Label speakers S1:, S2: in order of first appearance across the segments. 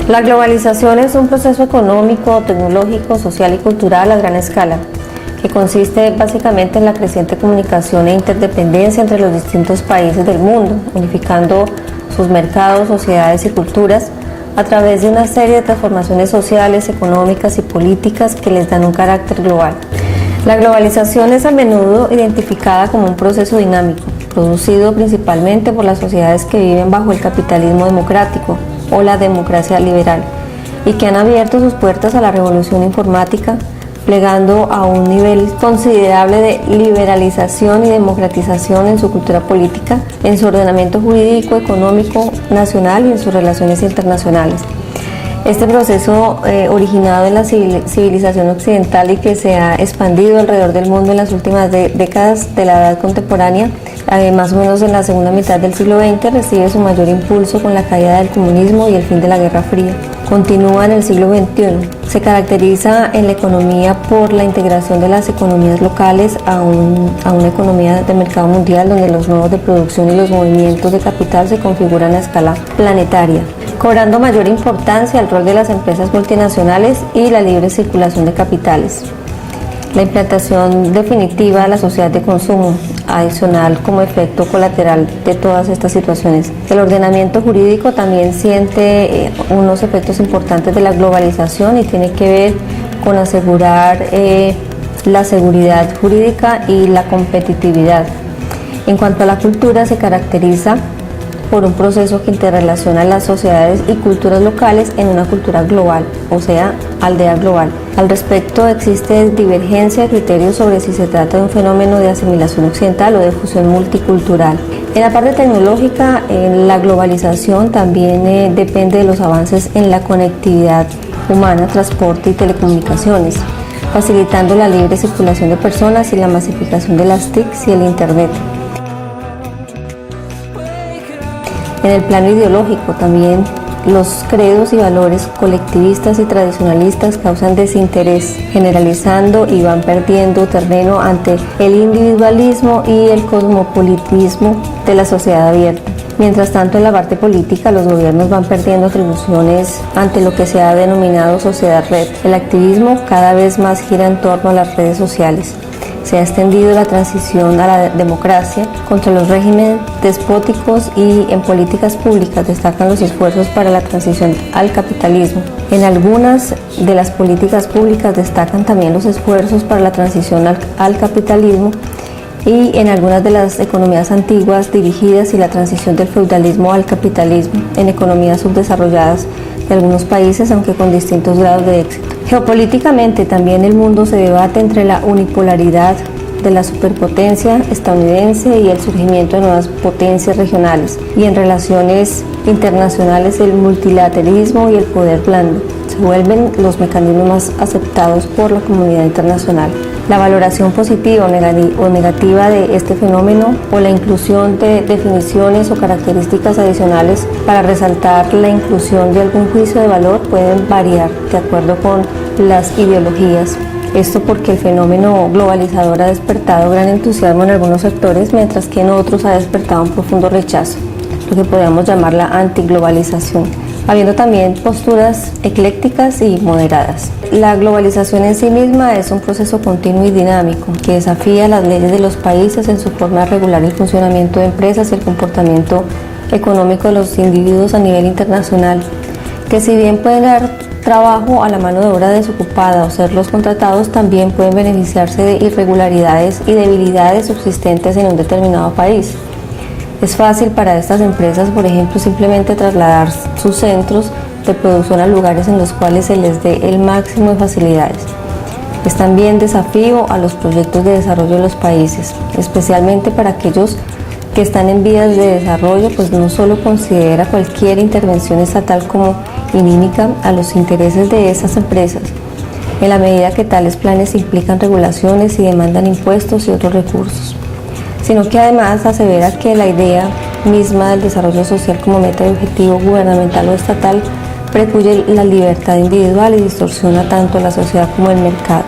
S1: La globalización es un proceso económico, tecnológico, social y cultural a gran escala, que consiste básicamente en la creciente comunicación e interdependencia entre los distintos países del mundo, unificando sus mercados, sociedades y culturas a través de una serie de transformaciones sociales, económicas y políticas que les dan un carácter global. La globalización es a menudo identificada como un proceso dinámico, producido principalmente por las sociedades que viven bajo el capitalismo democrático o la democracia liberal, y que han abierto sus puertas a la revolución informática, plegando a un nivel considerable de liberalización y democratización en su cultura política, en su ordenamiento jurídico, económico, nacional y en sus relaciones internacionales. Este proceso originado en la civilización occidental y que se ha expandido alrededor del mundo en las últimas décadas de la edad contemporánea, más o menos en la segunda mitad del siglo XX, recibe su mayor impulso con la caída del comunismo y el fin de la Guerra Fría. Continúa en el siglo XXI. Se caracteriza en la economía por la integración de las economías locales a una economía de mercado mundial, donde los nodos de producción y los movimientos de capital se configuran a escala planetaria, cobrando mayor importancia al rol de las empresas multinacionales y la libre circulación de capitales. La implantación definitiva de la sociedad de consumo, adicional como efecto colateral de todas estas situaciones. El ordenamiento jurídico también siente unos efectos importantes de la globalización y tiene que ver con asegurar la seguridad jurídica y la competitividad. En cuanto a la cultura, se caracteriza por un proceso que interrelaciona las sociedades y culturas locales en una cultura global, o sea, aldea global. Al respecto, existe divergencia de criterios sobre si se trata de un fenómeno de asimilación occidental o de fusión multicultural. En la parte tecnológica, la globalización también depende de los avances en la conectividad humana, transporte y telecomunicaciones, facilitando la libre circulación de personas y la masificación de las TICs y el Internet. En el plano ideológico también los credos y valores colectivistas y tradicionalistas causan desinterés, generalizando y van perdiendo terreno ante el individualismo y el cosmopolitismo de la sociedad abierta. Mientras tanto, en la parte política, los gobiernos van perdiendo atribuciones ante lo que se ha denominado sociedad red. El activismo cada vez más gira en torno a las redes sociales. Se ha extendido la transición a la democracia contra los regímenes despóticos y en políticas públicas destacan los esfuerzos para la transición al capitalismo. En algunas de las políticas públicas destacan también los esfuerzos para la transición al capitalismo y en algunas de las economías antiguas dirigidas y la transición del feudalismo al capitalismo en economías subdesarrolladas de algunos países, aunque con distintos grados de éxito. Geopolíticamente también el mundo se debate entre la unipolaridad de la superpotencia estadounidense y el surgimiento de nuevas potencias regionales, y en relaciones internacionales el multilateralismo y el poder blando se vuelven los mecanismos más aceptados por la comunidad internacional. La valoración positiva o negativa de este fenómeno o la inclusión de definiciones o características adicionales para resaltar la inclusión de algún juicio de valor pueden variar de acuerdo con las ideologías. Esto porque el fenómeno globalizador ha despertado gran entusiasmo en algunos sectores, mientras que en otros ha despertado un profundo rechazo, lo que podríamos llamar la antiglobalización, habiendo también posturas eclécticas y moderadas. La globalización en sí misma es un proceso continuo y dinámico que desafía las leyes de los países en su forma de regular el funcionamiento de empresas y el comportamiento económico de los individuos a nivel internacional, que si bien pueden dar trabajo a la mano de obra desocupada o ser los contratados, también pueden beneficiarse de irregularidades y debilidades subsistentes en un determinado país. Es fácil para estas empresas, por ejemplo, simplemente trasladar sus centros de producción a lugares en los cuales se les dé el máximo de facilidades. Es también desafío a los proyectos de desarrollo de los países, especialmente para aquellos que están en vías de desarrollo, pues no solo considera cualquier intervención estatal como inímica a los intereses de esas empresas, en la medida que tales planes implican regulaciones y demandan impuestos y otros recursos, sino que además asevera que la idea misma del desarrollo social como meta y objetivo gubernamental o estatal precluye la libertad individual y distorsiona tanto la sociedad como el mercado.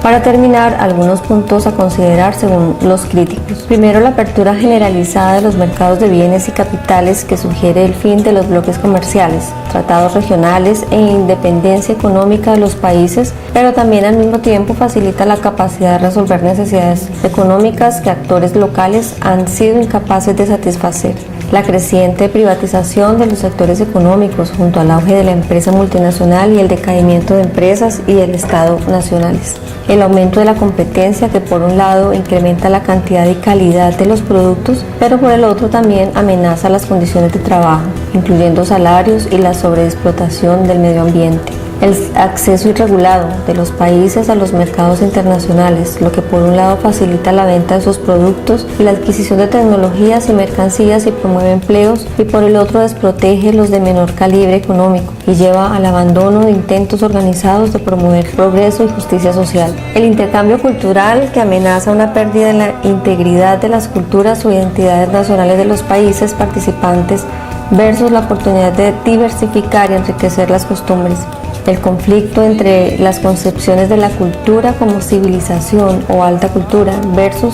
S1: Para terminar, algunos puntos a considerar según los críticos. Primero, la apertura generalizada de los mercados de bienes y capitales que sugiere el fin de los bloques comerciales, tratados regionales e independencia económica de los países, pero también al mismo tiempo facilita la capacidad de resolver necesidades económicas que actores locales han sido incapaces de satisfacer. La creciente privatización de los sectores económicos junto al auge de la empresa multinacional y el decaimiento de empresas y del Estado nacionales. El aumento de la competencia que por un lado incrementa la cantidad y calidad de los productos, pero por el otro también amenaza las condiciones de trabajo, incluyendo salarios y la sobreexplotación del medio ambiente. El acceso irregulado de los países a los mercados internacionales, lo que por un lado facilita la venta de sus productos y la adquisición de tecnologías y mercancías y promueve empleos, y por el otro desprotege los de menor calibre económico y lleva al abandono de intentos organizados de promover progreso y justicia social. El intercambio cultural, que amenaza una pérdida en la integridad de las culturas o identidades nacionales de los países participantes, versus la oportunidad de diversificar y enriquecer las costumbres. El conflicto entre las concepciones de la cultura como civilización o alta cultura versus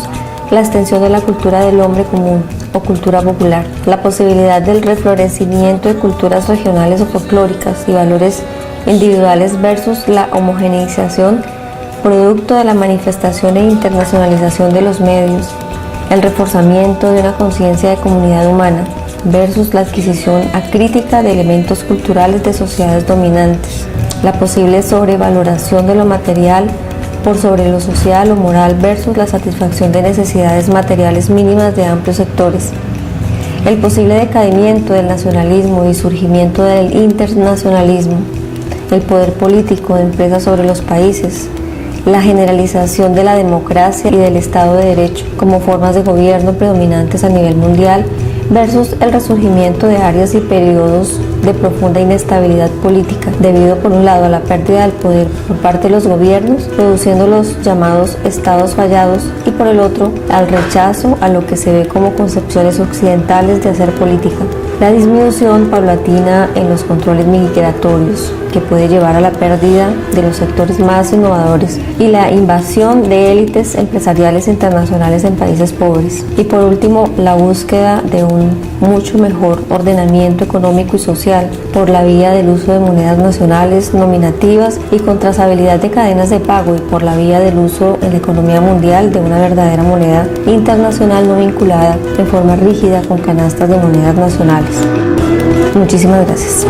S1: la extensión de la cultura del hombre común o cultura popular. La posibilidad del reflorecimiento de culturas regionales o folclóricas y valores individuales versus la homogeneización producto de la manifestación e internacionalización de los medios. El reforzamiento de una conciencia de comunidad humana versus la adquisición acrítica de elementos culturales de sociedades dominantes. La posible sobrevaloración de lo material por sobre lo social o moral versus la satisfacción de necesidades materiales mínimas de amplios sectores. El posible decaimiento del nacionalismo y surgimiento del internacionalismo. El poder político de empresas sobre los países. La generalización de la democracia y del Estado de Derecho como formas de gobierno predominantes a nivel mundial versus el resurgimiento de áreas y periodos de profunda inestabilidad política, debido por un lado a la pérdida del poder por parte de los gobiernos, produciendo los llamados estados fallados, y por el otro al rechazo a lo que se ve como concepciones occidentales de hacer política. La disminución paulatina en los controles migratorios, que puede llevar a la pérdida de los sectores más innovadores, y la invasión de élites empresariales internacionales en países pobres. Y por último, la búsqueda de un mucho mejor ordenamiento económico y social por la vía del uso de monedas nacionales nominativas y con trazabilidad de cadenas de pago, y por la vía del uso en la economía mundial de una verdadera moneda internacional no vinculada en forma rígida con canastas de monedas nacionales. Muchísimas gracias.